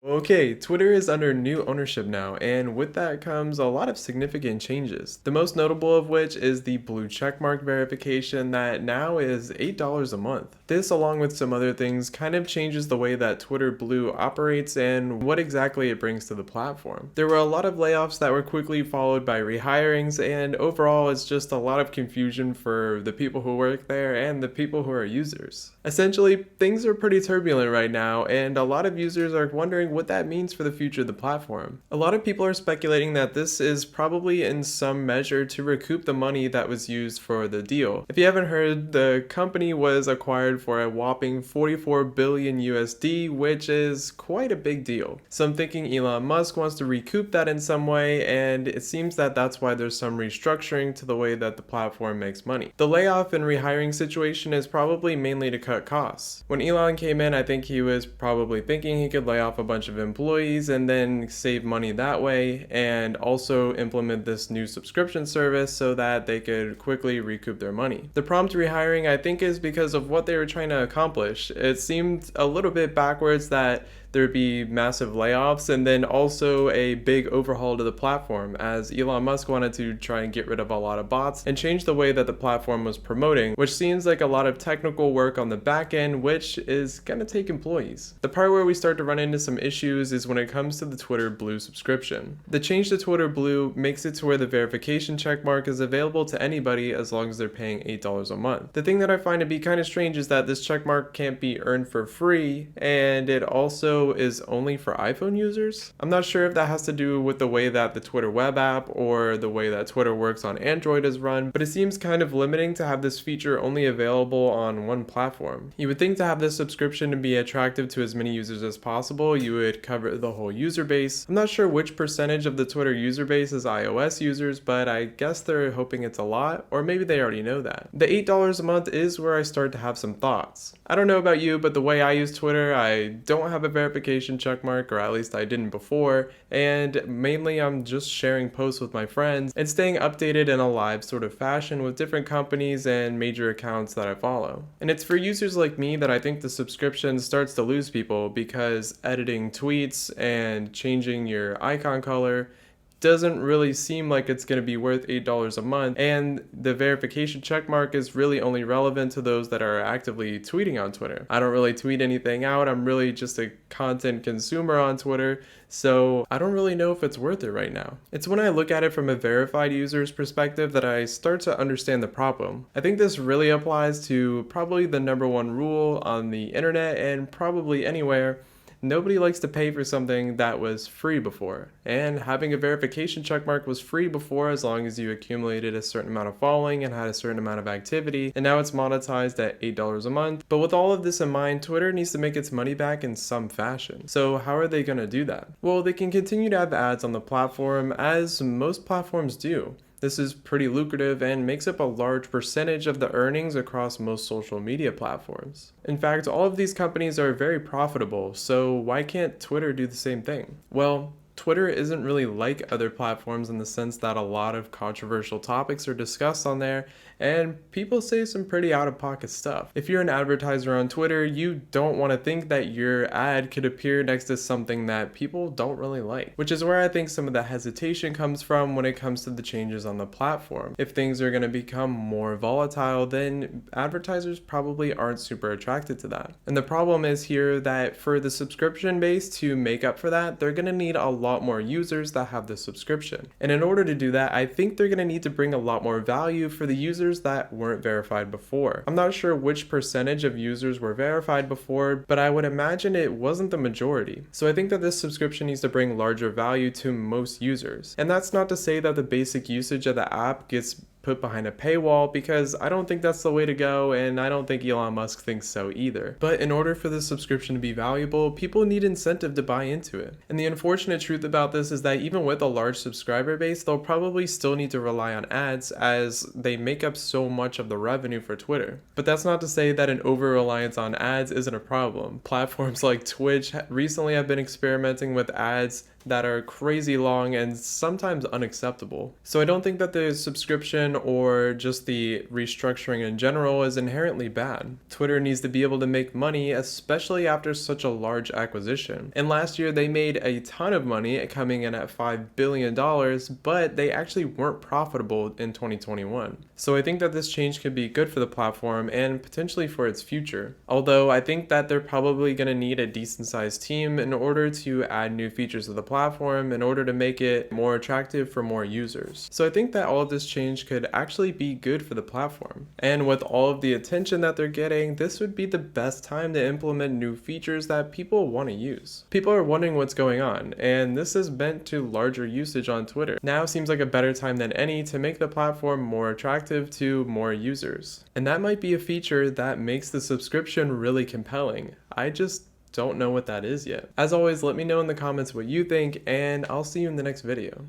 Okay, Twitter is under new ownership now, and with that comes a lot of significant changes. The most notable of which is the blue checkmark verification that now is $8 a month. This, along with some other things, kind of changes the way that Twitter Blue operates and what exactly it brings to the platform. There were a lot of layoffs that were quickly followed by rehirings, and overall, it's just a lot of confusion for the people who work there and the people who are users. Essentially, things are pretty turbulent right now, and a lot of users are wondering what that means for the future of the platform. A lot of people are speculating that this is probably in some measure to recoup the money that was used for the deal. If you haven't heard, the company was acquired for a whopping 44 billion USD, which is quite a big deal. So I'm thinking Elon Musk wants to recoup that in some way, and it seems that that's why there's some restructuring to the way that the platform makes money. The layoff and rehiring situation is probably mainly to cut costs. When Elon came in, I think he was probably thinking he could lay off a bunch of employees and then save money that way, and also implement this new subscription service so that they could quickly recoup their money. The prompt rehiring, I think, is because of what they were trying to accomplish. It seemed a little bit backwards that there'd be massive layoffs and then also a big overhaul to the platform, as Elon Musk wanted to try and get rid of a lot of bots and change the way that the platform was promoting, which seems like a lot of technical work on the back end, which is gonna take employees. The part where we start to run into some issues is when it comes to the Twitter Blue subscription. The change to Twitter Blue makes it to where the verification checkmark is available to anybody as long as they're paying $8 a month. The thing that I find to be kind of strange is that this checkmark can't be earned for free, and it also is only for iPhone users. I'm not sure if that has to do with the way that the Twitter web app or the way that Twitter works on Android is run, but it seems kind of limiting to have this feature only available on one platform. You would think to have this subscription to be attractive to as many users as possible, you would cover the whole user base. I'm not sure which percentage of the Twitter user base is iOS users, but I guess they're hoping it's a lot, or maybe they already know that. The $8 a month is where I start to have some thoughts. I don't know about you, but the way I use Twitter, I don't have a verification checkmark, or at least I didn't before, and mainly I'm just sharing posts with my friends and staying updated in a live sort of fashion with different companies and major accounts that I follow. And it's for users like me that I think the subscription starts to lose people, because editing tweets and changing your icon color doesn't really seem like it's going to be worth $8 a month, and the verification checkmark is really only relevant to those that are actively tweeting on Twitter. I don't really tweet anything out, I'm really just a content consumer on Twitter, so I don't really know if it's worth it right now. It's when I look at it from a verified user's perspective that I start to understand the problem. I think this really applies to probably the number one rule on the internet and probably anywhere. Nobody likes to pay for something that was free before, and having a verification checkmark was free before as long as you accumulated a certain amount of following and had a certain amount of activity, and now it's monetized at $8 a month. But with all of this in mind, Twitter needs to make its money back in some fashion. So how are they going to do that? Well, they can continue to have ads on the platform, as most platforms do. This is pretty lucrative and makes up a large percentage of the earnings across most social media platforms. In fact, all of these companies are very profitable, so why can't Twitter do the same thing? Well, Twitter isn't really like other platforms in the sense that a lot of controversial topics are discussed on there, and people say some pretty out-of-pocket stuff. If you're an advertiser on Twitter, you don't want to think that your ad could appear next to something that people don't really like, which is where I think some of the hesitation comes from when it comes to the changes on the platform. If things are going to become more volatile, then advertisers probably aren't super attracted to that. And the problem is here that for the subscription base to make up for that, they're going to need a lot more users that have the subscription. And in order to do that, I think they're going to need to bring a lot more value for the users that weren't verified before. I'm not sure which percentage of users were verified before, but I would imagine it wasn't the majority. So I think that this subscription needs to bring larger value to most users. And that's not to say that the basic usage of the app gets put behind a paywall, because I don't think that's the way to go, and I don't think Elon Musk thinks so either. But in order for this subscription to be valuable, people need incentive to buy into it. And the unfortunate truth about this is that even with a large subscriber base, they'll probably still need to rely on ads, as they make up so much of the revenue for Twitter. But that's not to say that an over-reliance on ads isn't a problem. Platforms like Twitch recently have been experimenting with ads that are crazy long and sometimes unacceptable. So I don't think that the subscription subscription or just the restructuring in general is inherently bad. Twitter needs to be able to make money, especially after such a large acquisition. And last year they made a ton of money, coming in at $5 billion, but they actually weren't profitable in 2021. So I think that this change could be good for the platform and potentially for its future. Although I think that they're probably going to need a decent sized team in order to add new features to the platform in order to make it more attractive for more users. So I think that all of this change could actually be good for the platform. And with all of the attention that they're getting, this would be the best time to implement new features that people want to use. People are wondering what's going on, and this is meant to larger usage on Twitter. Now seems like a better time than any to make the platform more attractive to more users. And that might be a feature that makes the subscription really compelling. I just don't know what that is yet. As always, let me know in the comments what you think, and I'll see you in the next video.